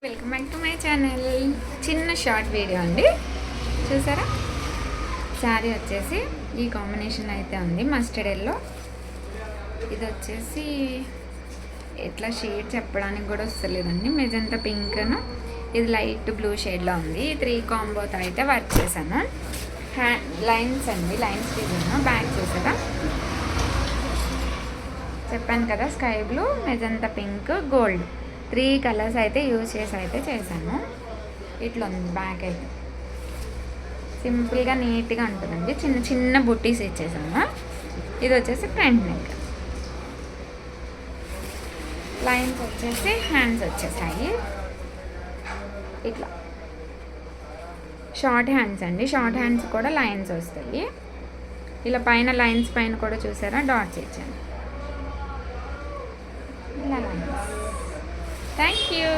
Welcome back to my channel. చిన్న short video అండి, చూసారా? శారీ వచ్చేసి ఈ కాంబినేషన్ అయితే ఉంది, మస్టర్డ్ ఎల్లో. ఇది వచ్చేసి ఎట్లా షేడ్ చెప్పడానికి కూడా వస్తలేదండి, మెజంతా పింక్ను, ఇది లైట్ బ్లూ షేడ్లో ఉంది. 3 కాంబోతో అయితే వర్క్ చేశాను. లైన్స్ అండి, లైన్స్ డిజైన్. బ్యాక్ చూసారా, చెప్పాను కదా, sky blue, magenta pink, gold, 3 colours అయితే యూజ్ చేసి అయితే చేశాను. ఇట్లా ఉంది బ్యాక్ అయితే, సింపుల్గా నీట్గా ఉంటుందండి. చిన్న చిన్న బుట్టీస్ ఇచ్చేసాను. ఇది వచ్చేసి ఫ్రంట్ నెక్. లైన్స్ వచ్చేసి హ్యాండ్స్ వచ్చేసాయి ఇట్లా, షార్ట్ హ్యాండ్స్ అండి. షార్ట్ హ్యాండ్స్ కూడా లైన్స్ వస్తాయి. ఇలా పైన లైన్స్ పైన కూడా చూసారా, డాట్స్ ఇచ్చాను. ఇలా లైన్స్. Thank you.